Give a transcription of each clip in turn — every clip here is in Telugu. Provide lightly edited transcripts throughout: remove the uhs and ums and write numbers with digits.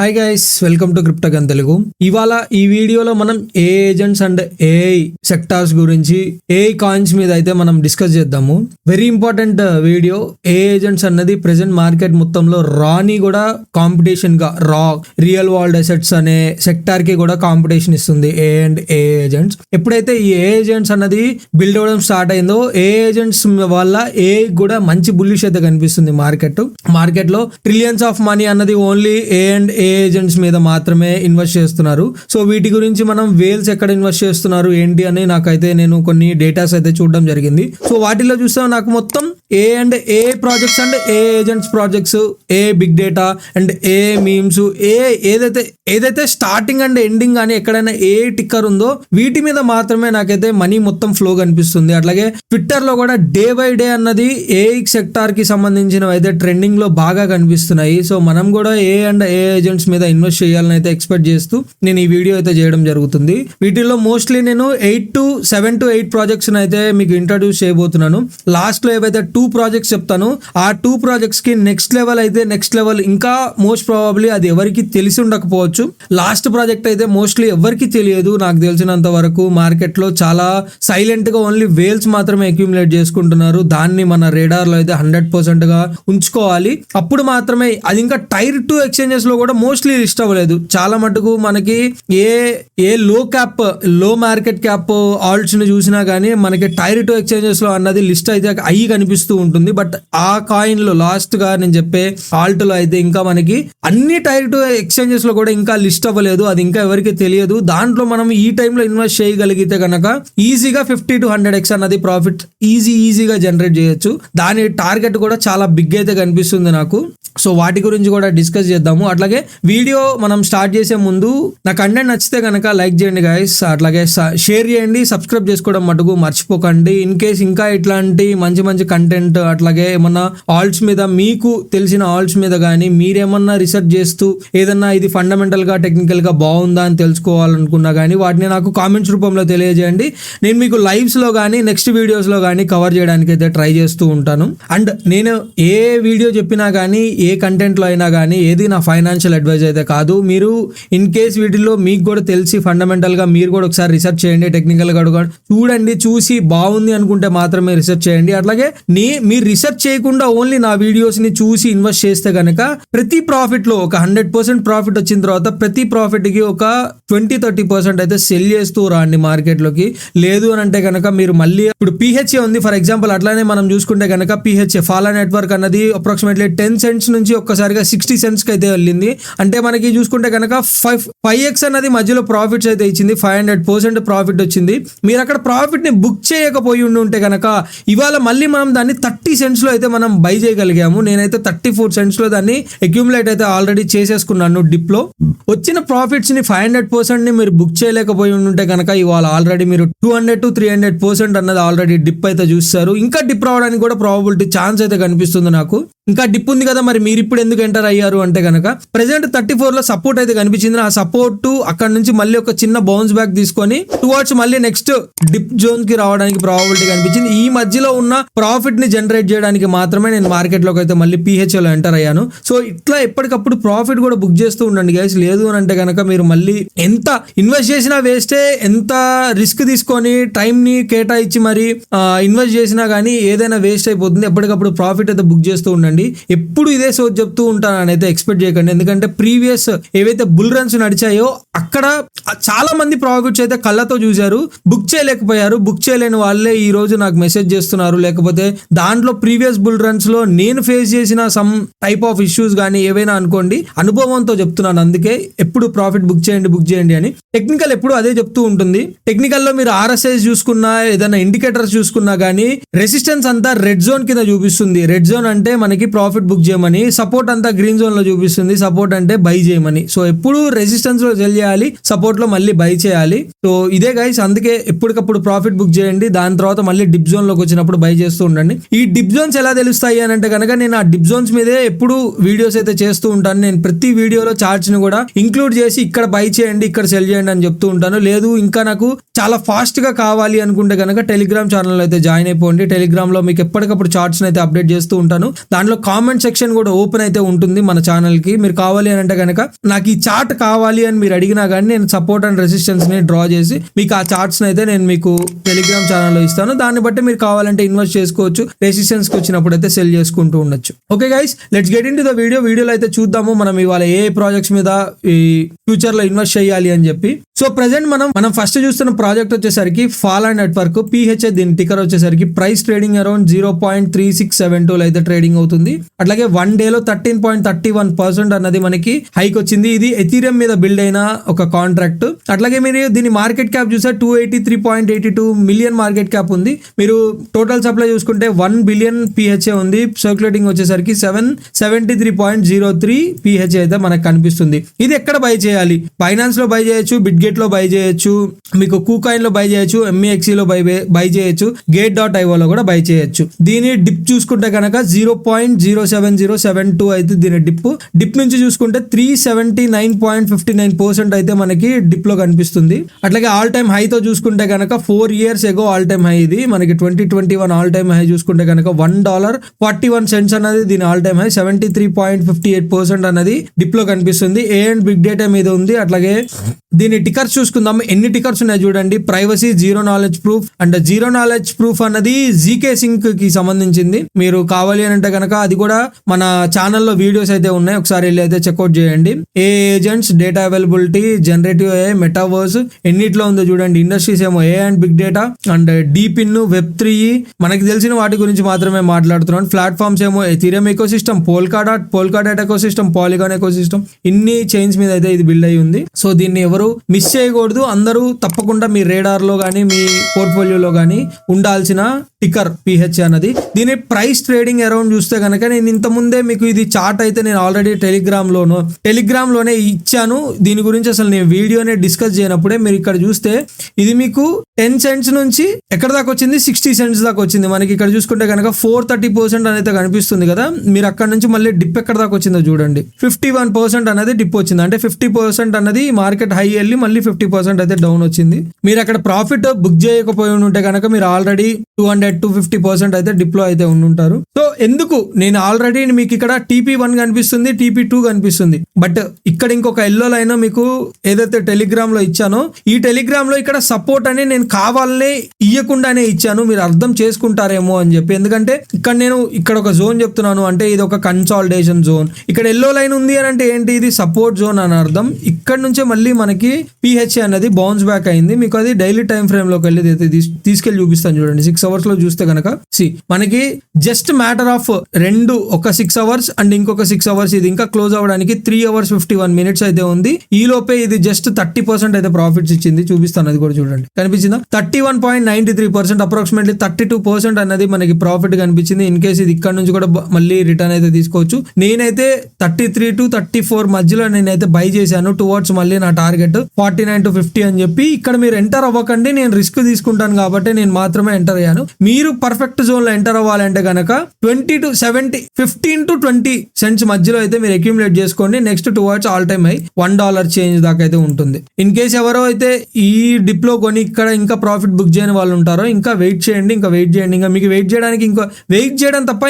Hi guys, welcome to Cryptogun Telugu. ఇవాళ ఈ వీడియోలో మనం ఏజెంట్స్ అండ్ ఏఐ సెక్టార్స్ గురించి, ఏఐ కాయిన్స్ మీద అయితే మనం డిస్కస్ చేద్దాము. Very important video. ఏజెంట్స్ అన్నది ప్రెసెంట్ మార్కెట్ మొత్తంలో రాని కూడా కాంపిటీషన్ గా రియల్ వరల్డ్ అసెట్స్ అనే సెక్టార్ కి కూడా కాంపిటీషన్ ఇస్తుంది ఏ అండ్ ఏ ఏజెంట్స్. ఎప్పుడైతే ఈ ఏజెంట్స్ అన్నది బిల్డ్ అవ్వడం స్టార్ట్ అయిందో, ఏజెంట్స్ వల్ల ఏ కూడా మంచి బుల్లిష్ అయితే కనిపిస్తుంది. మార్కెట్ లో ట్రిలియన్స్ ఆఫ్ మనీ అన్నది ఓన్లీ ఏ అండ్ ఏజెంట్స్ మీద మాత్రమే ఇన్వెస్ట్ చేస్తున్నారు. సో వీటి గురించి మనం వేల్స్ ఎక్కడ ఇన్వెస్ట్ చేస్తున్నారు ఏంటి అని నేను కొన్ని డేటాస్ అయితే చూడడం జరిగింది. సో వాటిలో చూస్తే నాకు మొత్తం A and A projects and A agents projects, A big data and A memes, ఏదైతే స్టార్టింగ్ అండ్ ఎండింగ్ అని ఎక్కడైనా ఏ టిక్కర్ ఉందో వీటి మీద మాత్రమే నాకైతే మనీ మొత్తం ఫ్లో కనిపిస్తుంది. అట్లాగే ట్విట్టర్ లో కూడా డే బై డే అన్నది ఏ సెక్టార్ కి సంబంధించినవి అయితే ట్రెండింగ్ లో బాగా కనిపిస్తున్నాయి. సో మనం కూడా ఏ అండ్ ఏ ఏజెంట్స్ మీద ఇన్వెస్ట్ చేయాలని అయితే ఎక్స్పెక్ట్ చేస్తూ నేను ఈ వీడియో అయితే చేయడం జరుగుతుంది. వీటిలో మోస్ట్లీ నేను 7 to 8 ప్రాజెక్ట్స్ అయితే మీకు ఇంట్రడ్యూస్ చేయబోతున్నాను. లాస్ట్ లో ఏవైతే 2 ప్రాజెక్ట్స్ చెప్తాను, ఆ 2 ప్రాజెక్ట్స్ కి నెక్స్ట్ లెవెల్ ఇంకా మోస్ట్ ప్రాబబ్లీ అది ఎవరికి తెలిసి ఉండకపోవచ్చు. లాస్ట్ ప్రాజెక్ట్ అయితే మోస్ట్లీ ఎవరికి తెలియదు. నాకు తెలిసినంత వరకు మార్కెట్ లో చాలా సైలెంట్ గా ఓన్లీ వేల్స్ మాత్రమే అక్యూములేట్ చేసుకుంటున్నారు. దాన్ని మన రేడార్ లో అయితే 100% గా ఉంచుకోవాలి. అప్పుడు మాత్రమే అది ఇంకా టైర్ 2 ఎక్స్చేంజెస్ లో కూడా మోస్ట్లీ లిస్ట్ అవ్వలేదు. చాలా మటుకు మనకి ఏ లో మార్కెట్ క్యాప్ ఆల్ట్స్ ని చూసినా గానీ మనకి టైర్ 2 ఎక్స్చేంజెస్ లో అన్నది లిస్ట్ అయితే అయ్యి కనిపిస్తూ ఉంటుంది. బట్ ఆ కాయిన్ లో లాస్ట్ గా నేను చెప్పే ఆల్ట్ లో అయితే ఇంకా మనకి అన్ని టైర్ 2 ఎక్స్చేంజెస్ లో కూడా ఇంకా లిస్ట్ అవ్వలేదు. అది ఇంకా ఎవరికి తెలియదు. దాంట్లో మనం ఈ టైంలో ఇన్వెస్ట్ చేయగలిగితే కనుక ఈజీగా 50 to 100x అన్నది ప్రాఫిట్ ఈజీగా జనరేట్ చేయొచ్చు. దాని టార్గెట్ కూడా చాలా బిగ్ అయితే కనిపిస్తుంది నాకు. సో వాటి గురించి కూడా డిస్కస్ చేద్దాము. అట్లాగే వీడియో మనం స్టార్ట్ చేసే ముందు నా కంటెంట్ నచ్చితే కనుక లైక్ చేయండి గైస్. అట్లాగే షేర్ చేయండి, సబ్స్క్రైబ్ చేసుకోవడం మటుకు మర్చిపోకండి. ఇన్ కేస్ ఇంకా ఇట్లాంటి మంచి కంటెంట్, అట్లాగే ఏమన్నా ఆల్ట్స్ మీద మీకు తెలిసిన ఆల్ట్స్ మీద కానీ మీరేమన్నా రీసెర్చ్ చేస్తూ ఏదన్నా ఇది ఫండమెంటల్ గా టెక్నికల్ గా బాగుందా అని తెలుసుకోవాలనుకున్నా కానీ వాటిని నాకు కామెంట్స్ రూపంలో తెలియజేయండి. నేను మీకు లైవ్స్ లో కానీ నెక్స్ట్ వీడియోస్ లో కానీ కవర్ చేయడానికి అయితే ట్రై చేస్తూ ఉంటాను. అండ్ నేను ఏ వీడియో చెప్పినా కానీ ఏ కంటెంట్ లో అయినా కానీ ఏది నా ఫైనాన్షియల్ అడ్వైజ్ అయితే కాదు. మీరు ఇన్ కేస్ వీటిల్లో మీకు కూడా తెలిసి ఫండమెంటల్ గా మీరు కూడా ఒకసారి రీసెర్చ్ చేయండి, టెక్నికల్ గా చూడండి, చూసి బాగుంది అనుకుంటే మాత్రమే రీసెర్చ్ చేయండి. అట్లాగే మీరు రీసెర్చ్ చేయకుండా ఓన్లీ నా వీడియోస్ ని చూసి ఇన్వెస్ట్ చేస్తే కనుక ప్రతి ప్రాఫిట్ లో ఒక 100% ప్రాఫిట్ వచ్చిన తర్వాత ప్రతి ప్రాఫిట్ కి ఒక 20-30% అయితే సెల్ చేస్తూ రాండి మార్కెట్ లోకి. లేదు అని అంటే కనుక మీరు మళ్ళీ ఇప్పుడు PHA ఉంది ఫర్ ఎగ్జాంపుల్, అట్లానే మనం చూసుకుంటే కనుక PHA ఫాలా నెట్వర్క్ అన్నది అప్రాక్సిమేట్లీ 10 cents నుంచి ఒక్కసారిగా 60 cents కి అయితే వెళ్ళింది. అంటే మనకి చూసుకుంటే కనుక 5x అన్నది మధ్యలో ప్రాఫిట్స్ అయితే ఇచ్చింది. 500% ప్రాఫిట్ వచ్చింది. మీరు అక్కడ ప్రాఫిట్ ని బుక్ చేయకపోయి ఉంటే కనుక ఇవాళ మళ్ళీ మనం దాన్ని 30 cents లో అయితే మనం బై చేయగలిగాము. నేనైతే 34 cents లో దాన్ని అక్యూములేట్ అయితే ఆల్రెడీ చేసేసుకున్నాను. డిప్ లో వచ్చిన ప్రాఫిట్స్ ని 500% ని మీరు బుక్ చేయలేకపోయి ఉంటే కనుక ఇవాళ ఆల్రెడీ మీరు 200 to 300% అన్నది ఆల్రెడీ డిప్ అయితే చూస్తారు. ఇంకా డిప్ రావడానికి కూడా ప్రాబబిలిటీ ఛాన్స్ అయితే కనిపిస్తుంది నాకు. ఇంకా డిప్ ఉంది కదా, మరి మీరు ఇప్పుడు ఎందుకు ఎంటర్ అయ్యారు అంటే కనుక ప్రెసెంట్ 34 లో సపోర్ట్ అయితే కనిపించింది. ఆ సపోర్ట్ అక్కడ నుంచి మళ్ళీ ఒక చిన్న బౌన్స్ బ్యాక్ తీసుకొని టువర్డ్స్ మళ్ళీ నెక్స్ట్ డిప్ జోన్ కి రావడానికి ప్రాబబిలిటీ కనిపించింది. ఈ మధ్యలో ఉన్న ప్రాఫిట్ ని జనరేట్ చేయడానికి మాత్రమే నేను మార్కెట్ లోకి అయితే మళ్ళీ PHA లో ఎంటర్ అయ్యాను. సో ఇట్లా ఎప్పటికప్పుడు ప్రాఫిట్ కూడా బుక్ చేస్తూ ఉండండి గైస్. లేదు అని అంటే కనుక మీరు మళ్ళీ ఎంత ఇన్వెస్ట్ చేసినా వేస్టే, ఎంత రిస్క్ తీసుకొని టైం ని కేటాయించి మరి ఇన్వెస్ట్ చేసినా కానీ ఏదైనా వేస్ట్ అయిపోతుంది. ఎప్పటికప్పుడు ప్రాఫిట్ అయితే బుక్ చేస్తూ ఉండండి. ఎప్పుడు ఇదే సోచ్ చెప్తూ ఉంటానని అయితే ఎక్స్పెక్ట్ చేయకండి. ఎందుకంటే ప్రీవియస్ ఏవైతే బుల్ రన్స్ నడిచాయో అక్కడ చాలా మంది ప్రాఫిట్స్ అయితే కళ్ళతో చూశారు, బుక్ చేయలేకపోయారు. బుక్ చేయలేని వాళ్ళే ఈ రోజు నాకు మెసేజ్ చేస్తున్నారు. లేకపోతే దాంట్లో ప్రీవియస్ బుల్ రన్స్ లో నేను ఫేస్ చేసిన సమ్ టైప్ ఆఫ్ ఇష్యూస్ కానీ ఏవైనా అనుకోండి, అనుభవంతో చెప్తున్నాను. అందుకే ఎప్పుడు ప్రాఫిట్ బుక్ చేయండి అని టెక్నికల్ ఎప్పుడు అదే చెప్తూ ఉంటుంది. టెక్నికల్ లో మీరు RSI చూసుకున్నా, ఏదైనా ఇండికేటర్స్ చూసుకున్నా కానీ రెసిస్టెన్స్ అంతా రెడ్ జోన్ కింద చూపిస్తుంది. రెడ్ జోన్ అంటే మనకి ప్రాఫిట్ బుక్ చేయమని, సపోర్ట్ అంతా గ్రీన్ జోన్ లో చూపిస్తుంది. సపోర్ట్ అంటే బై చేయమని. సో ఎప్పుడు రెసిస్టెన్స్ లో సెల్ చేయాలి, సపోర్ట్ లో మళ్ళీ బై చేయాలి. సో ఇదే గైస్, అందుకే ఎప్పటికప్పుడు ప్రాఫిట్ బుక్ చేయండి. దాని తర్వాత మళ్ళీ డిప్ జోన్ లోకి వచ్చినప్పుడు బై చేస్తూ ఉండండి. ఈ డిప్ జోన్స్ ఎలా తెలుస్తాయి అని అంటే కనుక నేను ఆ డిప్ జోన్స్ మీదే ఎప్పుడు వీడియోస్ అయితే చేస్తూ ఉంటాను. నేను ప్రతి వీడియోలో చార్ట్స్ ని కూడా ఇంక్లూడ్ చేసి ఇక్కడ బై చేయండి, ఇక్కడ సెల్ చేయండి అని చెప్తూ ఉంటాను. లేదు ఇంకా నాకు చాలా ఫాస్ట్ గా కావాలి అనుకుంటే కనుక టెలిగ్రామ్ ఛానల్ అయితే జాయిన్ అయిపోండి. టెలిగ్రామ్ లో మీకు ఎప్పటికప్పుడు చార్ట్స్ అయితే అప్డేట్ చేస్తూ ఉంటాను. దాంట్లో ఇందులో కామెంట్ సెక్షన్ కూడా ఓపెన్ అయితే ఉంటుంది మన ఛానల్ కి. మీరు కావాలి అని అంటే కనుక నాకు ఈ చార్ట్ కావాలి అని మీరు అడిగినా కానీ నేను సపోర్ట్ అండ్ రెసిస్టెన్స్ ని డ్రా చేసి మీకు ఆ చార్ట్స్ అయితే నేను మీకు టెలిగ్రామ్ ఛానల్లో ఇస్తాను. దాన్ని బట్టి మీరు కావాలంటే ఇన్వెస్ట్ చేసుకోవచ్చు, రెసిస్టెన్స్ కి వచ్చినప్పుడు అయితే సెల్ చేసుకుంటూ ఉండొచ్చు. Okay guys, let's get in to the వీడియోలో అయితే చూద్దాము మనం ఇవాళ ఏ ప్రాజెక్ట్స్ మీద ఈ ఫ్యూచర్ లో ఇన్వెస్ట్ చేయాలి అని చెప్పి. సో ప్రెసెంట్ మనం ఫస్ట్ చూస్తున్న ప్రాజెక్ట్ వచ్చేసరికి ఫాలా నెట్వర్క్ PHA. దీని టికర్ వచ్చేసరికి ప్రైస్ ట్రేడింగ్ అరౌండ్ 0.3672 అయితే ట్రేడింగ్ అవుతుంది. అట్లాగే వన్ డే లో 13.31% అన్నది మనకి హైక్ వచ్చింది. ఇది ఎథీరియం మీద బిల్డ్ అయిన ఒక కాంట్రాక్ట్. అట్లాగే మీరు దీని మార్కెట్ క్యాప్ చూస్తే 283.82 మిలియన్ మార్కెట్ క్యాప్ ఉంది. మీరు టోటల్ సప్లై చూసుకుంటే 1 బిలియన్ PHA ఉంది. సర్క్యులేటింగ్ వచ్చేసరికి 773.03 PHA అయితే మనకు కనిపిస్తుంది. ఇది ఎక్కడ బై చేయాలి? బైనాన్స్ లో బై చేయొచ్చు, బిట్గేట్ లో బై చేయొచ్చు, మీకు కూకాయిన్ లో బై చేయొచ్చు, MEXC లో బై చేయొచ్చు, gate.io లో కూడా బై చేయొచ్చు. దీని డిప్ చూసుకుంటే కనుక 0.07072 అయితే దీని డిప్ నుంచి చూసుకుంటే 379.59% అయితే మనకి డిప్ లో కనిపిస్తుంది. అట్లాగే ఆల్ టైమ్ హై తో చూసుకుంటే కనుక 4 years ఎగో ఆల్ టైమ్ హై ఇది మనకి 2021 ఆల్ టైమ్ హై చూసుకుంటే కనుక $1.41 అన్నది దీని ఆల్ టైమ్ హై. 73.58% అన్నది డిప్ లో కనిపిస్తుంది. ఏ అండ్ బిగ్ డేటా మీద ఉంది. అట్లాగే దీని టికర్స్ చూసుకుందాం. ఎన్ని టికర్స్ ఉన్నాయి చూడండి. Privacy, zero knowledge proof and zero knowledge proof అన్నది GK Sync కి సంబంధించింది. మీరు కావాలి అని అంటే కనుక అది కూడా మన ఛానల్లో వీడియోస్ అయితే ఉన్నాయి, ఒకసారి వెళ్ళి అయితే చెక్అౌట్ చేయండి. AI agents, data availability, generative AI, metaverse ఎన్నిట్లో ఉందో చూడండి. ఇండస్ట్రీస్ ఏమో AI and big data and deep in, Web3 మనకి తెలిసిన వాటి గురించి మాత్రమే మాట్లాడుతున్నాను. ప్లాట్ఫామ్స్ ఏమో Ethereum ecosystem, Polkadot ecosystem, Polygon ecosystem, ఇన్ని చైన్స్ మీద అయితే ఇది బిల్డ్ అయి ఉంది. సో దీన్ని ఎవరు మిస్ చేయకూడదు. అందరూ తప్పకుండా మీ రేడార్ లో గానీ మీ పోర్ట్ఫోలియోలో గానీ ఉండాల్సిన టికర్ PHA అన్నది. దీని ప్రైస్ ట్రేడింగ్ అరౌండ్ చూస్తే కనుక నేను ఇంత ముందే మీకు ఇది చార్ట్ అయితే నేను ఆల్రెడీ టెలిగ్రామ్ లోనే ఇచ్చాను. దీని గురించి అసలు నేను వీడియోనే డిస్కస్ చేయనప్పుడే మీరు ఇక్కడ చూస్తే ఇది మీకు 10 cents నుంచి ఎక్కడ దాకా వచ్చింది, 60 cents దాకా వచ్చింది. మనకి ఇక్కడ చూసుకుంటే కనుక 430% అనేది కనిపిస్తుంది కదా. మీరు అక్కడ నుంచి మళ్ళీ డిప్ ఎక్కడ దాకా వచ్చిందో చూడండి. 51% అనేది డిప్ వచ్చింది. అంటే 50% అన్నది మార్కెట్ హై వెళ్ళి మళ్ళీ 50% అయితే డౌన్ వచ్చింది. మీరు అక్కడ ప్రాఫిట్ బుక్ చేయకపోయి ఉంటే కనుక మీరు ఆల్రెడీ 200-250% అయితే డిప్ లో అయితే ఉండుంటారు. సో ఎందుకు నేను ఆల్రెడీ మీకు ఇక్కడ TP1 కనిపిస్తుంది, TP2 కనిపిస్తుంది. బట్ ఇక్కడ ఇంకొక ఎల్లో లైన్ మీకు ఏదైతే టెలిగ్రామ్ లో ఇచ్చానో ఈ టెలిగ్రామ్ లో ఇక్కడ సపోర్ట్ అని నేను కావాలనే ఇయ్యకుండానే ఇచ్చాను. మీరు అర్థం చేసుకుంటారేమో అని చెప్పి. ఎందుకంటే నేను ఇక్కడ ఒక జోన్ చెప్తున్నాను అంటే ఇది ఒక కన్సాలిడేషన్ జోన్. ఇక్కడ ఎల్లో లైన్ ఉంది అని అంటే ఏంటి, ఇది సపోర్ట్ జోన్ అని అర్థం. ఇక్కడ నుంచే మళ్ళీ మనకి PHA అనేది బౌన్స్ బ్యాక్ అయింది. మీకు అది డైలీ టైం ఫ్రేమ్ లోకి వెళ్ళి తీసుకెళ్లి చూపిస్తాను చూడండి. 6 hours లో చూస్తే కనుక మనకి జస్ట్ మ్యాటర్ ఆఫ్ ఒక 6 hours అండ్ ఇంకొక 6 hours ఇది ఇంకా క్లోజ్ అవ్వడానికి 3 hours 51 minutes అయితే ఉంది. ఈ లోపే ఇది జస్ట్ 30% అయితే ప్రాఫిట్స్ ఇచ్చింది. చూపిస్తాను అది కూడా చూడండి. కనిపించిందా? 31.93%, అప్రాక్సిమేట్లీ 32% అన్నది మనకి ప్రాఫిట్ కనిపించింది. ఇన్ కేసు ఇది ఇక్కడ నుంచి కూడా మళ్ళీ రిటర్న్ అయితే తీసుకోవచ్చు. నేనైతే 33 to 34 మధ్యలో నేనైతే బై చేశాను. టువర్డ్స్ మళ్ళీ నా టార్గెట్ 49 to 50 అని చెప్పి. ఇక్కడ మీరు ఎంటర్ అవ్వకండి, నేను రిస్క్ తీసుకుంటాను కాబట్టి నేను మాత్రమే ఎంటర్ అయ్యాను. మీరు పర్ఫెక్ట్ జోన్ లో ఎంటర్ అవ్వాలంటే కనుక 15 to 20 cents మధ్యలో అయితే మీరు అక్యుములేట్ చేసుకోండి. Next towards all time high $1 change దాకా అయితే ఉంటుంది. ఇన్ కేస్ ఎవరో అయితే ఈ డిప్ లో కొని ఇక్కడ ఇంకా ప్రాఫిట్ బుక్ చేయని వాళ్ళు ఉంటారో ఇంకా వెయిట్ చేయండి. ఇంకా మీకు వెయిట్ చేయడానికి వెయిట్ చేయడం తప్ప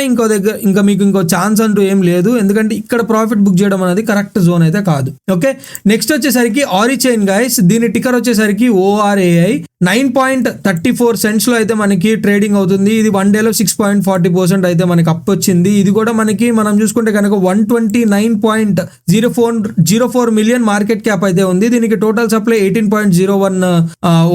ఇంకా మీకు ఇంకో ఛాన్స్ అంటూ ఏం లేదు. ఎందుకంటే ఇక్కడ ప్రాఫిట్ బుక్ చేయడం అనేది కరెక్ట్ జోన్ అయితే కాదు. ఓకే, నెక్స్ట్ వచ్చేసరికి ఆరిచైన్ గైస్. దీని టికర్ వచ్చేసరికి ORAI. 9.34 cents లో అయితే మనకి ట్రేడింగ్ అవుతుంది. ఇది వన్ డేలో 6.40% అయితే మనకి అప్ వచ్చింది. ఇది కూడా మనం చూసుకుంటే కనుక 129.04 మిలియన్ మార్కెట్ క్యాప్ అయితే ఉంది. దీనికి total supply 18.01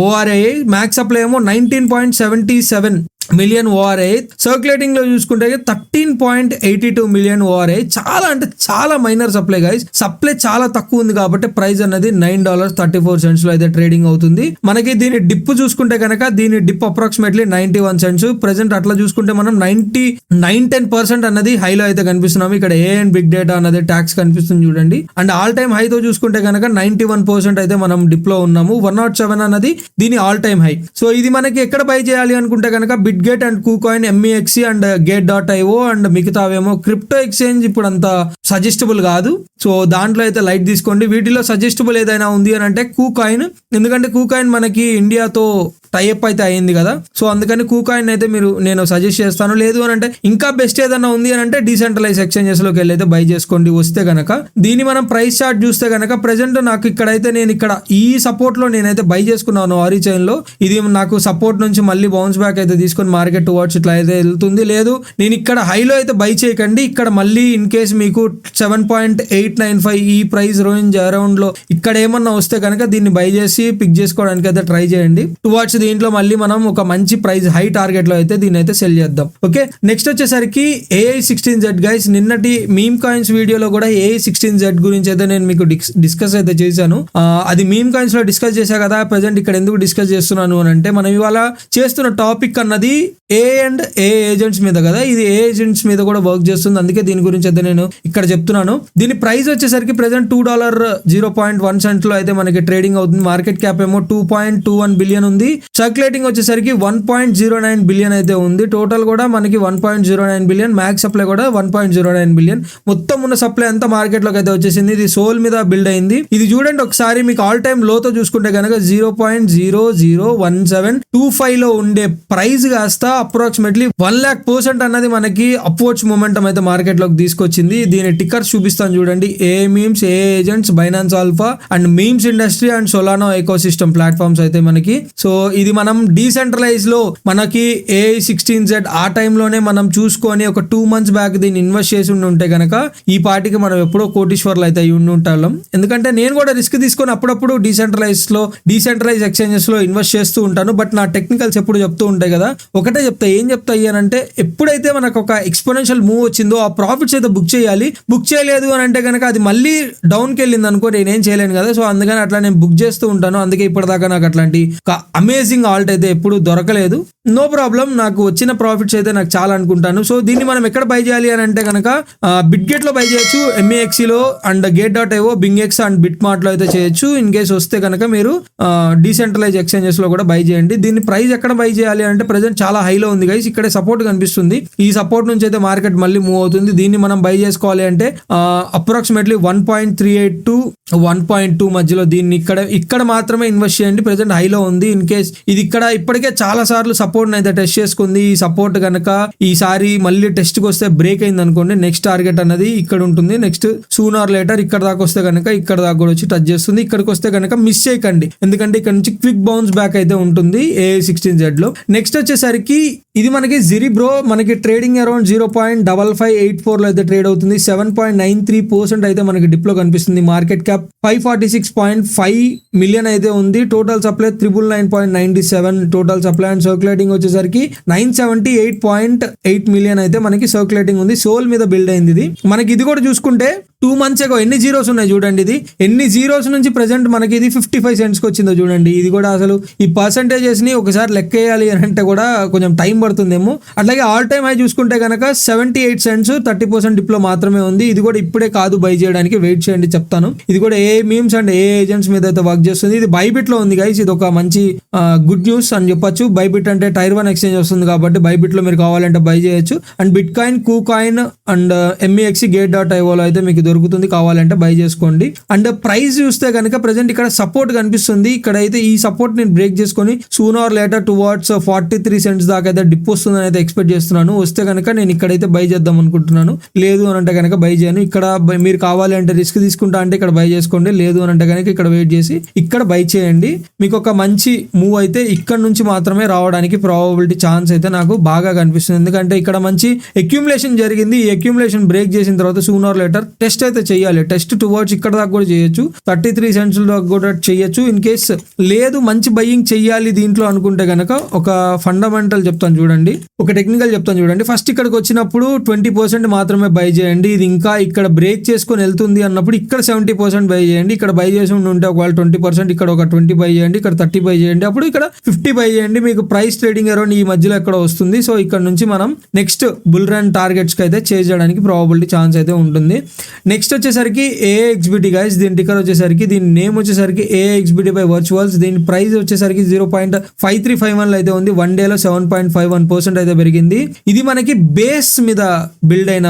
ORAI, max supply ఏమో 19.77 మిలియన్ ORAI. సర్క్యులేటింగ్ లో చూసుకుంటే 13.82 మిలియన్ ORAI. చాలా అంటే చాలా మైనర్ సప్లై గైస్. సప్లై చాలా తక్కువ ఉంది కాబట్టి ప్రైస్ అనేది $9.34 లో అయితే ట్రేడింగ్ అవుతుంది. మనకి దీని డిప్ చూసుకుంటే కనుక దీని డిప్ అప్రాక్సిమేట్లీ 91 cents. ప్రెసెంట్ అట్లా చూసుకుంటే మనం 9-10% అన్నది హైలో అయితే కనిపిస్తున్నాము. ఇక్కడ ఏ అండ్ బిగ్ డేటా అన్నది ట్యాక్స్ కనిపిస్తుంది చూడండి. అండ్ ఆల్ టైమ్ హై తో చూసుకుంటే కనుక 91% అయితే మనం డిప్ లో ఉన్నాము. 107 అన్నది దీని ఆల్ టైమ్ హై. సో ఇది మనకి ఎక్కడ బై చేయాలి అనుకుంటే కనుక Bitget and KuCoin, MEXC and gate.io and మిగతావేమో క్రిప్టో ఎక్స్చేంజ్ ఇప్పుడు అంత సజెస్టబుల్ కాదు. సో దాంట్లో అయితే లైట్ తీసుకోండి. వీటిలో సజెస్టబుల్ ఏదైనా ఉంది అని అంటే కూకాయిన్. ఎందుకంటే కూకాయిన్ మనకి ఇండియాతో టైప్ అయితే అయింది కదా. సో అందుకని కూకాయిన్ అయితే నేను సజెస్ట్ చేస్తాను. లేదు అని అంటే ఇంకా బెస్ట్ ఏదైనా ఉంది అని అంటే డీసెంట్రలైజ్ ఎక్స్చేంజెస్ లోకి వెళ్ళి అయితే బై చేసుకోండి వస్తే గనక. దీన్ని మనం ప్రైస్ చార్ట్ చూస్తే గనక ప్రెసెంట్ నాకు ఇక్కడైతే నేను ఇక్కడ ఈ సపోర్ట్ లో నేనైతే బై చేసుకున్నాను ఆరిచైన్ లో. ఇది నాకు సపోర్ట్ నుంచి మళ్ళీ బౌన్స్ బ్యాక్ అయితే తీసుకొని మార్కెట్ టువర్డ్స్ ఇట్లా అయితే వెళ్తుంది. లేదు నేను ఇక్కడ హైలో అయితే బై చేయకండి. ఇక్కడ మళ్ళీ ఇన్ కేస్ మీకు 7.895 ఈ ప్రైస్ రేంజ్ అరౌండ్ లో ఇక్కడ ఏమన్నా వస్తే కనుక దీన్ని బై చేసి పిక్ చేసుకోవడానికి అయితే ట్రై చేయండి. టువర్డ్స్ దీంట్లో మళ్ళీ మనం ఒక మంచి ప్రైస్ హై టార్గెట్ లో అయితే దీన్ని అయితే సెల్ చేద్దాం. ఓకే, నెక్స్ట్ వచ్చేసరికి AI16Z గైస్. నిన్నటి మీమ్ కాయిన్స్ వీడియోలో కూడా AI16Z గురించి అయితే నేను మీకు డిస్కస్ అయితే చేశాను. అది మీమ్ కాయిన్స్ లో డిస్కస్ చేశా కదా. ప్రెసెంట్ ఇక్కడ ఎందుకు డిస్కస్ చేస్తున్నాను అని అంటే మనం ఇవాళ చేస్తున్న టాపిక్ అన్నది A ఏజెంట్స్ మీద కదా. ఇది ఏ ఏజెంట్స్ మీద కూడా వర్క్ చేస్తుంది. అందుకే దీని గురించి అయితే నేను ఇక్కడ చెప్తున్నాను. దీని ప్రైస్ వచ్చేసరికి ప్రెసెంట్ $2.0.1 లో అయితే మనకి ట్రేడింగ్ అవుతుంది. మార్కెట్ క్యాప్ ఏమో 2.21 బిలియన్ ఉంది. సర్క్యులేటింగ్ వచ్చేసరికి 1.09 బిలియన్ అయితే ఉంది. టోటల్ కూడా మనకి 1.09 బిలియన్, మ్యాక్స్ సప్లై కూడా 1.09 బిలియన్. మొత్తం ఉన్న సప్లై అంతా మార్కెట్ లోకి అయితే వచ్చేసింది. ఇది సోల్ మీద బిల్డ్ అయింది. ఇది చూడండి ఒకసారి మీకు ఆల్ టైమ్ లోతో చూసుకుంటే కనుక 0.001725 లో ఉండే ప్రైస్ కాస్త అప్రాక్సిమేట్లీ 1,00,000% అన్నది మనకి అప్వర్డ్స్ మూమెంటం అయితే మార్కెట్ లోకి తీసుకొచ్చింది. దీని టిక్కర్స్ చూపిస్తాను చూడండి. AI memes, AI agents, Binance Alpha and memes industry and Solana ecosystem platforms అయితే మనకి. సో ఇది మనం డీసెంట్రలైజ్ లో మనకి AI16Z ఆ టైంలోనే మనం చూసుకొని ఒక 2 months బ్యాక్ దీన్ని ఇన్వెస్ట్ చేసి ఉంటే కనుక ఈ పార్టీకి మనం ఎప్పుడో కోటీశ్వర్లు అయితే అయి ఉంటాం. ఎందుకంటే నేను కూడా రిస్క్ తీసుకొని అప్పుడప్పుడు డీసెంట్రలైజ్ ఎక్స్చేంజెస్ లో ఇన్వెస్ట్ చేస్తూ ఉంటాను. బట్ నా టెక్నికల్స్ ఎప్పుడు చెప్తూ ఉంటాయి కదా. ఒకటే ఏం చెప్తాయి అని అంటే ఎప్పుడైతే మనకు ఒక ఎక్స్పోనెన్షియల్ మూవ్ వచ్చిందో ఆ ప్రాఫిట్స్ అయితే బుక్ చేయాలి. బుక్ చేయలేదు అని అంటే కనుక అది మళ్ళీ డౌన్కి వెళ్ళింది అనుకో నేనేం చేయలేను కదా. సో అందుకని అట్లా నేను బుక్ చేస్తూ ఉంటాను. అందుకే ఇప్పటిదాకా నాకు అట్లాంటి అమేజింగ్ ఆల్ట్ అయితే ఎప్పుడు దొరకలేదు. నో ప్రాబ్లం, నాకు వచ్చిన ప్రాఫిట్స్ అయితే నాకు చాలా అనుకుంటాను. సో దీన్ని మనం ఎక్కడ బై చేయాలి అని అంటే కనుక బిట్గెట్ లో బై చేయొచ్చు, MEXC లో and Gate.io, BingX and BitMart లో అయితే చేయొచ్చు. ఇన్ కేస్ వస్తే కనుక మీరు డీసెంట్రలైజ్ ఎక్స్చేంజెస్ లో కూడా బై చేయండి. దీన్ని ప్రైస్ ఎక్కడ బై చేయాలి అంటే ప్రెసెంట్ చాలా హైలో ఉంది గైస్. ఇక్కడే సపోర్ట్ కనిపిస్తుంది. ఈ సపోర్ట్ నుంచి అయితే మార్కెట్ మళ్ళీ మూవ్ అవుతుంది. దీన్ని మనం బై చేసుకోవాలి అంటే అప్రాక్సిమేట్లీ 1.38 to 1.2 మధ్యలో దీన్ని ఇక్కడ మాత్రమే ఇన్వెస్ట్ చేయండి. ప్రెసెంట్ హైలో ఉంది. ఇన్ కేస్ ఇది ఇక్కడ ఇప్పటికే చాలా సార్లు సపోర్ట్ అయితే టెస్ట్ చేసుకుంది. ఈ సపోర్ట్ కనుక ఈసారి మళ్ళీ టెస్ట్ కి వస్తే బ్రేక్ అయింది అనుకోండి, నెక్స్ట్ టార్గెట్ అనేది ఇక్కడ ఉంటుంది. నెక్స్ట్ సూన్ ఆర్ లేటర్ ఇక్కడ దాకా వస్తే కనుక ఇక్కడ దాకా కూడా వచ్చి టచ్ చేస్తుంది. ఇక్కడికి వస్తే కనుక మిస్ చేయకండి, ఎందుకంటే ఇక్కడ నుంచి క్విక్ బౌన్స్ బ్యాక్ అయితే ఉంటుంది AI16Z లో. నెక్స్ట్ వచ్చేసరికి ఇది మనకి జిరిబ్రో, మనకి ట్రేడింగ్ అరౌండ్ 0.5584 లో అయితే ట్రేడ్ అవుతుంది. 7.93% అయితే మనకి డిప్ లో కనిపిస్తుంది. మార్కెట్ క్యాప్ 546.5 మిలియన్ అయితే ఉంది. Total supply 999.97 total supply and circulating వచ్చేసరికి 978.8 మిలియన్ అయితే మనకి సర్క్యులేటింగ్ ఉంది. సోల్ మీద బిల్డ్ అయింది. ఇది మనకి ఇది కూడా చూసుకుంటే 2 months ago ఎన్ని జీరోస్ ఉన్నాయి చూడండి. ఇది ఎన్ని జీరోస్ నుంచి ప్రెసెంట్ మనకి ఇది 55 cents వచ్చిందో చూడండి. ఇది కూడా అసలు ఈ పర్సంటేజెస్ ని ఒకసారి లెక్క వేయాలి అని అంటే కూడా కొంచెం టైం పడుతుందేమో. అట్లాగే ఆల్ టైమ్ హై చూసుకుంటే కనుక 78 cents 30% డిప్ లో మాత్రమే ఉంది. ఇది కూడా ఇప్పుడే కాదు బై చేయడానికి, వెయిట్ చేయండి చెప్తాను. ఇది కూడా ఏ మీమ్స్ అండ్ ఏ ఏజెంట్స్ మీద అయితే వర్క్ చేస్తుంది. ఇది బైబిట్ లో ఉంది గైస్. ఇది ఒక మంచి గుడ్ న్యూస్ అని చెప్పొచ్చు. బైబిట్ అంటే Tier 1 ఎక్స్చేంజ్ వస్తుంది కాబట్టి బైబిట్ లో మీరు కావాలంటే బై చేయొచ్చు. And bit coin, కూకాయిన్ and MEXC Gate.io లో అయితే మీకు దొరుకుతుంది, కావాలంటే బై చేసుకోండి. అండ్ ప్రైస్ చూస్తే కనుక ప్రెసెంట్ ఇక్కడ సపోర్ట్ కనిపిస్తుంది. ఇక్కడ అయితే ఈ సపోర్ట్ నేను బ్రేక్ చేసుకొని soon or later towards 43 cents దాకా అయితే డిప్ వస్తుందని అయితే ఎక్స్పెక్ట్ చేస్తున్నాను. వస్తే కనుక నేను ఇక్కడైతే బై చేద్దాం అనుకుంటున్నాను. లేదు అని అంటే కనుక బై చేయను. ఇక్కడ మీరు కావాలి అంటే రిస్క్ తీసుకుంటా అంటే ఇక్కడ బై చేసుకోండి. లేదు అని అంటే కనుక ఇక్కడ వెయిట్ చేసి ఇక్కడ బై చేయండి. మీకు ఒక మంచి మూవ్ అయితే ఇక్కడ నుంచి మాత్రమే రావడానికి ప్రాబబిలిటీ ఛాన్స్ అయితే నాకు బాగా కనిపిస్తుంది. ఎందుకంటే ఇక్కడ మంచి అక్యుములేషన్ జరిగింది. ఈ అక్యుములేషన్ బ్రేక్ చేసిన తర్వాత సూన్ ఆర్ లేటర్ టెస్ట్ అయితే చేయాలి. టెస్ట్ టువర్డ్స్ ఇక్కడ దాకా కూడా చేయొచ్చు, 33 cents దాకా కూడా చేయొచ్చు. ఇన్ కేస్ లేదు మంచి బయ్యింగ్ చెయ్యాలి దీంట్లో అనుకుంటే కనుక ఒక ఫండమెంటల్ చెప్తాను చూడండి, ఒక టెక్నికల్ చెప్తాను చూడండి. ఫస్ట్ ఇక్కడికి వచ్చినప్పుడు 20% మాత్రమే బై చేయండి. ఇది ఇంకా ఇక్కడ బ్రేక్ చేసుకొని వెళ్తుంది అన్నప్పుడు ఇక్కడ 70% బై చేయండి. ఇక్కడ బై చేసి ఉంటే ఒకవేళ 20%, ఇక్కడ ఒక 20 బై చేయండి, ఇక్కడ 30 బై చేయండి, అప్పుడు ఇక్కడ 50 బై చేయండి. మీకు ప్రైస్ ట్రేడింగ్ అరౌండ్ ఈ మధ్యలో ఎక్కడ వస్తుంది. సో ఇక్కడ నుంచి మనం నెక్స్ట్ బుల్ రన్ టార్గెట్స్ కి అయితే చేజ్ చేయడానికి ప్రాబబిలిటీ ఛాన్స్ అయితే ఉంటుంది. నెక్స్ట్ వచ్చేసరికి AXBT గైస్. దీని టిక్కర్ వచ్చేసరికి, దీని నేమ్ వచ్చేసరికి AXBT బై వర్చువల్స్. దీని ప్రైస్ వచ్చేసరికి 0.5351 అయితే ఉంది. 1 డేలో 7.51% అయితే పెరిగింది. ఇది మనకి బేస్ మీద బిల్డ్ అయిన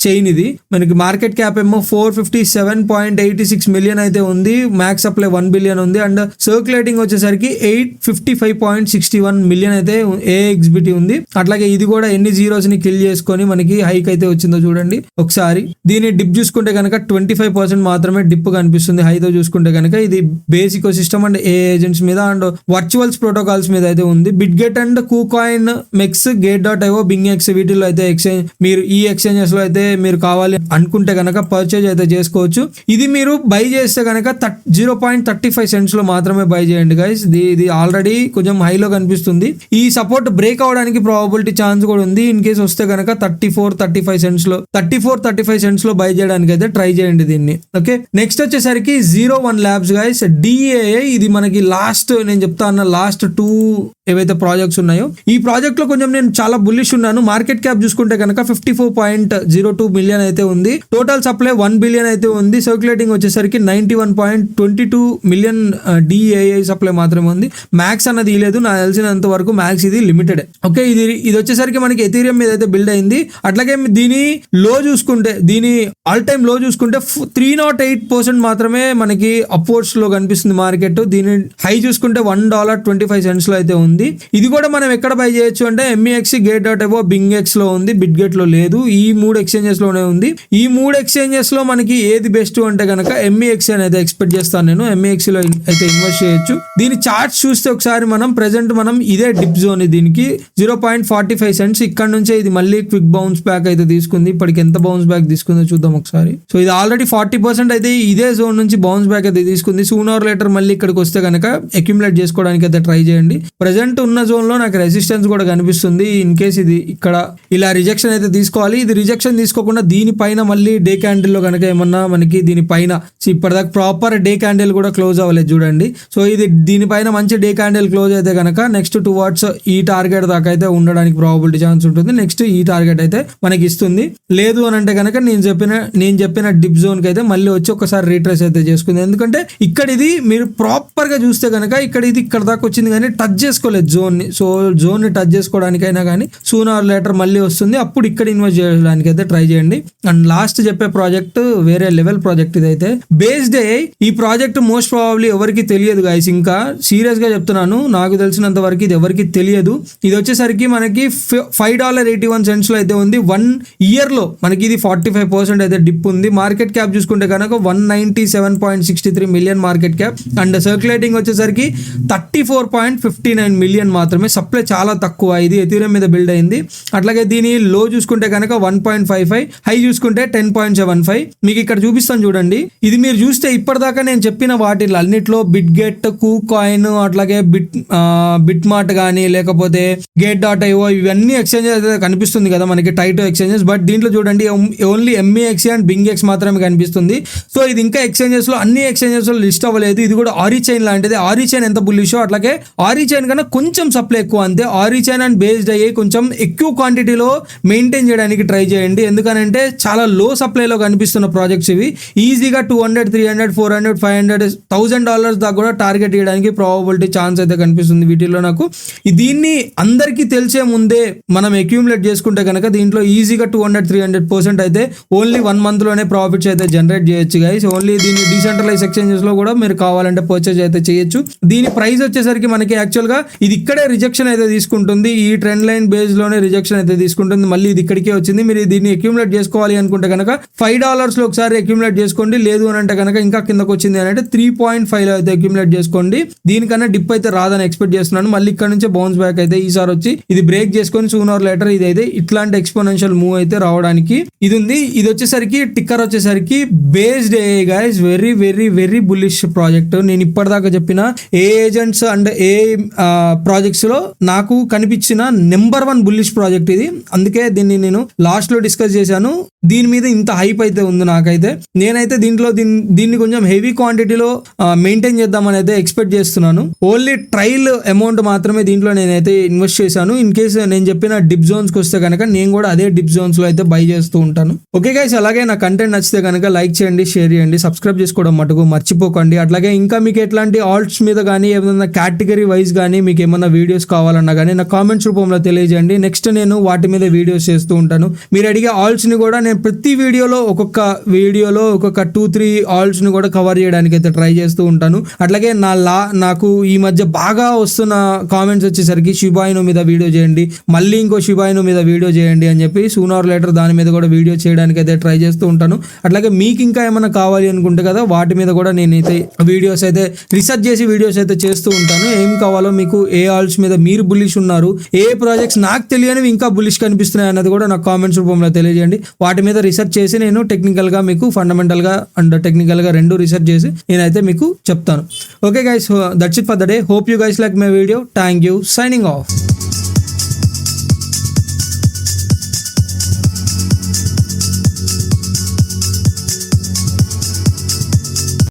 చైన్ ఇది. మనకి మార్కెట్ క్యాప్ ఏమో 457.86 మిలియన్ అయితే ఉంది. మ్యాక్స్ సప్లై 1 బిలియన్ ఉంది. అండ్ సర్క్యులేటింగ్ వచ్చేసరికి 855.61 మిలియన్ అయితే AXBT ఉంది. అట్లాగే ఇది కూడా ఎన్ని జీరోస్ ని కిల్ చేసుకొని మనకి హైక్ అయితే వచ్చిందో చూడండి ఒకసారి. దీని డిప్ చూసుకుంటే కనుక 25% మాత్రమే డిప్ కనిపిస్తుంది హైతో చూసుకుంటే కనుక. ఇది basic system and A agents మీద అండ్ వర్చువల్స్ ప్రోటోకాల్స్ మీద అయితే ఉంది. Bitget and కూకాయిన్, mess, gate.io, BingX వీటిల్లో అయితే ఎక్స్చేంజ్ మీరు ఈ ఎక్స్చేంజెస్ లో అయితే మీరు కావాలి అనుకుంటే కనుక పర్చేజ్ అయితే చేసుకోవచ్చు. ఇది మీరు బై చేస్తే కనుక 0.35 cents లో మాత్రమే బై చేయండి గైస్. ఇది ఆల్రెడీ కొంచెం హైలో కనిపిస్తుంది. ఈ సపోర్ట్ బ్రేక్ అవడానికి ప్రాబబిలిటీ ఛాన్స్ కూడా ఉంది. ఇన్ కేసు వస్తే కనుక 34-35 cents లో బై చేయడానికి అయితే ట్రై చేయండి దీన్ని. ఓకే, నెక్స్ట్ వచ్చేసరికి 01 Labs గైస్, DAA. ఇది మనకి లాస్ట్ నేను చెప్తా అన్న లాస్ట్ 2 ఏవైతే ప్రాజెక్ట్స్ ఉన్నాయో ఈ ప్రాజెక్ట్ లో కొంచెం నేను చాలా బుల్లిష్ ఉన్నాను. మార్కెట్ క్యాప్ చూసుకుంటే కనుక 54.02 మిలియన్ అయితే ఉంది. టోటల్ సప్లై 1 బిలియన్ అయితే ఉంది. సర్క్యులేటింగ్ వచ్చేసరికి 91.22 మిలియన్ DAA సప్లై మాత్రమే ఉంది. మ్యాక్స్ అన్నది లేదు నాకు తెలిసినంత వరకు. మ్యాక్స్ ఇది లిమిటెడ్. ఓకే, ఇది వచ్చేసరికి మనకి ఎథీరియం మీద అయితే బిల్డ్ అయింది. అట్లాగే దీని లో చూసుకుంటే దీని ఆల్ టైమ్ లో చూసుకుంటే 308% మాత్రమే మనకి అప్వర్డ్స్ లో కనిపిస్తుంది మార్కెట్. దీని హై చూసుకుంటే $1.25 లో అయితే ఉంది. ఇది కూడా మనం ఎక్కడ బై చేయొచ్చు అంటే MEX, gate.io, BingX లో ఉంది. బిట్గెట్ లో లేదు. ఈ 3 ఎక్స్చేంజెస్ లోనే ఉంది. ఈ 3 ఎక్స్చేంజెస్ లో మనకి ఏది బెస్ట్ అంటే కనుక MEX అనేది ఎక్స్పెక్ట్ చేస్తాను నేను. MEX లో అయితే ఇన్వెస్ట్ చేయొచ్చు. దీని చార్ట్స్ చూస్తే ఒకసారి మనం ఇదే డిప్ జోన్. దీనికి 0.45 cents. ఇక్కడ నుంచే ఇది మళ్ళీ క్విక్ బౌన్స్ బ్యాక్ అయితే తీసుకుంది. ఇప్పటికి ఎంత బౌన్స్ బ్యాక్ తీసుకుందో చూద్దాం ఒకసారి. సో ఇది ఆల్రెడీ 40% అయితే ఇదే జోన్ నుంచి బౌన్స్ బ్యాక్ అయితే తీసుకుంది. సూన్ ఆర్ లేటర్ మళ్ళీ ఇక్కడికి వస్తే కనుక అక్యుములేట్ చేసుకోవడానికి అయితే ట్రై చేయండి. ప్రెసెంట్ ఉన్న జోన్ లో నాకు రెసిస్టెన్స్ కూడా కనిపిస్తుంది. ఇన్ కేస్ ఇది ఇక్కడ ఇలా రిజెక్షన్ అయితే తీసుకోవాలి. ఇది రిజెక్షన్ తీసుకోకుండా దీనిపైన మళ్ళీ డే క్యాండిల్ లో కనుక ఏమన్నా మనకి దీనిపైన ఇప్పటిదాకా ప్రాపర్ డే క్యాండిల్ కూడా క్లోజ్ అవ్వలేదు చూడండి. సో ఇది దీనిపైన మంచి డే క్యాండిల్ క్లోజ్ అయితే కనుక నెక్స్ట్ టువర్డ్స్ ఈ టార్గెట్ దాకా అయితే ఉండడానికి ప్రాబబిలిటీ ఛాన్స్ ఉంటుంది. నెక్స్ట్ ఈ టార్గెట్ అయితే మనకి ఇస్తుంది. లేదు అని అంటే కనుక నేను చెప్పిన డిప్ జోన్ కి అయితే మళ్ళీ వచ్చి ఒకసారి రీట్రేస్ అయితే చేసుకుంది. ఎందుకంటే ఇక్కడ ఇది మీరు ప్రాపర్ గా చూస్తే కనుక ఇక్కడ దాకా వచ్చింది కానీ టచ్ చేసుకోలేదు జోన్ ని. సో జోన్ ని టచ్ చేసుకోవడానికైనా కానీ సూన్ ఆర్ లేటర్ మళ్ళీ వస్తుంది. అప్పుడు ఇక్కడ ఇన్వెస్ట్ చేయడానికి అయితే ట్రై చేయండి. అండ్ లాస్ట్ చెప్పే ప్రాజెక్ట్ వేరే లెవెల్ ప్రాజెక్ట్. ఇదైతే బేస్డ్ ఈ ప్రాజెక్ట్ మోస్ట్ ప్రాబబ్లీ ఎవరికి తెలియదు గైస్. ఇంకా సీరియస్ గా చెప్తున్నాను, నాకు తెలిసినంత వరకు ఇది ఎవరికి తెలియదు. ఇది వచ్చేసరికి మనకి $5.81 లో అయితే ఉంది. 1 year లో మనకి ఇది 45% అయితే డిప్ ఉంది. మార్కెట్ క్యాప్ చూసుకుంటే కనుక 197.63 million market cap. And circulating వచ్చేసరికి 34.59 మిలియన్ మాత్రమే. సప్లై చాలా తక్కువ. ఇది ఎథీరియం మీద బిల్డ్ అయింది. అట్లాగే దీని లో చూసుకుంటే కనుక 1.55, హై చూసుకుంటే 10.75. మీకు ఇక్కడ చూపిస్తాను చూడండి. ఇది మీరు చూస్తే ఇప్పటిదాకా నేను చెప్పిన వాటిలో అన్నిట్లో బిట్గెట్, కూకాయిన్, అట్లాగే బిట్ మార్ట్ కానీ లేకపోతే gate.io ఇవన్నీ ఎక్స్చేంజెస్ అయితే కనిపిస్తుంది కదా మనకి టైటో ఎక్స్చేంజెస్. బట్ దీంట్లో చూడండి ఓన్లీ MEX అండ్ BingX మాత్రమే కనిపిస్తుంది. సో ఇది ఇంకా ఎక్స్చేంజెస్ లో అన్ని ఎక్స్చేంజెస్ లో లిస్ట్ అవ్వలేదు. ఇది కూడా ఆరి చైన్ లాంటిది. ఆరి చైన్ ఎంత బుల్లిషో అట్లాగే ఆరి చైన్ కన్నా కొంచెం సప్లై ఎక్కువ అంతే. ఆరి చైన్ అండ్ బేస్డ్ అయ్యి కొంచెం ఎక్కువ క్వాంటిటీలో మెయింటైన్ చేయడానికి ట్రై చేయండి. ఎందుకనంటే చాలా లో సప్లైలో కనిపిస్తున్న ప్రాజెక్ట్స్ ఇవి. ఈజీగా $200, $300, $400, $500, $1,000 దాకా కూడా టార్గెట్ చేయడానికి ప్రాబబిలిటీ ఛాన్స్ అయితే కనిపిస్తుంది వీటిల్లో నాకు. దీన్ని అందరికీ తెలిసే ముందే మనం అక్యూములేట్ చేసుకుంటే కనుక దీంట్లో ఈజీగా 200-300% అయితే ఓన్లీ 1 month లోనే ప్రాఫిట్స్ అయితే జనరేట్ చేయొచ్చు గైస్. ఓన్లీ దీన్ని డీసెంట్రలైజ్ ఎక్స్చేంజెస్ లో కూడా మీరు కావాలంటే పర్చేజ్ అయితే చేయొచ్చు. దీని ప్రైస్ వచ్చేసరికి మనకి యాక్చువల్ గా ఇది ఇక్కడే రిజెక్షన్ అయితే తీసుకుంటుంది. ఈ ట్రెండ్ లైన్ బేస్ లోనే రిజెక్షన్ అయితే తీసుకుంటుంది. మళ్ళీ ఇది ఇక్కడికే వచ్చింది. మీరు దీన్ని అక్యూములేట్ చేసుకోవాలి అనుకుంటే కనుక $5 లో ఒకసారి అక్యూములేట్ చేసుకోండి. లేదు అని అంటే కనుక ఇంకా కిందకు వచ్చింది అని అంటే 3.5 లో అయితే అక్యూములేట్ చేసుకోండి. దీనికన్నా డిప్ అయితే రాదని ఎక్స్పెక్ట్ చేస్తున్నాను. మళ్ళీ ఇక్కడ నుంచి బౌన్స్ బ్యాక్ అయితే ఈసారి వచ్చి ఇది బ్రేక్ చేసుకొని సూన్ ఆర్ లేటర్ ఇది అయితే ఇట్లాంటి ఎక్స్పోనెన్షియల్ మూవ్ అయితే రావడానికి ఇది ఉంది. ఇది వచ్చేసరికి టిక్కర్ వచ్చేసరికి based AI guys. Very very very bullish project. నేను ఇప్పటిదాకా చెప్పిన ఏజెంట్స్ అండ్ ప్రాజెక్ట్స్ లో నాకు కనిపించిన నెంబర్ 1 బుల్లిష్ ప్రాజెక్ట్ ఇది. అందుకే దీన్ని నేను లాస్ట్ లో డిస్కస్ చేశాను. దీని మీద ఇంత హైప్ అయితే ఉంది నాకైతే. నేనైతే దీన్ని కొంచెం హెవీ క్వాంటిటీలో మెయింటైన్ చేద్దామని అయితే ఎక్స్పెక్ట్ చేస్తున్నాను. ఓన్లీ ట్రయల్ అమౌంట్ మాత్రమే దీంట్లో నేనైతే ఇన్వెస్ట్ చేశాను. ఇన్ కేసు నేను చెప్పిన డిప్ జోన్స్ కి వస్తే కనుక నేను కూడా అదే డిప్ జోన్స్ లో అయితే బై చేస్తూ ఉంటాను. ఓకే గైస్, అలాగే నా కంటెంట్ నచ్చితే కనుక లైక్ చేయండి, షేర్ చేయండి, సబ్స్క్రైబ్ చేసుకోవడం మటుకు మర్చిపోకండి. అట్లాగే ఇంకా మీకు ఎట్లాంటి ఆల్ట్స్ మీద కానీ ఏమైనా కేటగిరీ వైజ్ కానీ మీకు ఏమైనా వీడియోస్ కావాలన్నా కానీ నా కామెంట్స్ రూపంలో తెలియజేయండి. నెక్స్ట్ నేను వాటి మీద వీడియోస్ చేస్తూ ఉంటాను. మీరు అడిగే ఆల్ట్స్ ని కూడా నేను ప్రతి వీడియోలో ఒక్కొక్క 2-3 ఆల్ట్స్ ని కూడా కవర్ చేయడానికి అయితే ట్రై చేస్తూ ఉంటాను. అట్లాగే నాకు ఈ మధ్య బాగా వస్తున్న కామెంట్స్ వచ్చేసరికి షిబాయిను మీద వీడియో చేయండి, మళ్ళీ ఇంకో షిబాయిను మీద వీడియో చేయండి అని చెప్పి సూన్ ఆర్ లేటర్ దాని మీద కూడా వీడియో చేయడానికి అయితే ట్రై చేస్తూ ఉంటాను. అట్లాగే మీకు ఇంకా ఏమైనా కావాలి అనుకుంటే కదా వాటి మీద కూడా నేనైతే వీడియోస్ అయితే రీసెర్చ్ చేసి వీడియోస్ అయితే చేస్తూ ఉంటాను. ఏం కావాలో మీకు ఏ ఆల్ట్స్ మీద మీరు బుల్లిష్ ఉన్నారు, ఏ ప్రాజెక్ట్స్ నాకు తెలియనివి ఇంకా బుల్లిష్ కనిపిస్తున్నాయి అన్నది కూడా నాకు కామెంట్స్ రూపంలో తెలియజేయండి. వాటి మీద రీసెర్చ్ చేసి నేను టెక్నికల్ గా మీకు ఫండమెంటల్ గా అండ్ టెక్నికల్ గా రెండు రీసెర్చ్ చేసి నేనైతే మీకు చెప్తాను. Okay guys, that's it for the day. Hope you guys like my video. Thank you. Signing off.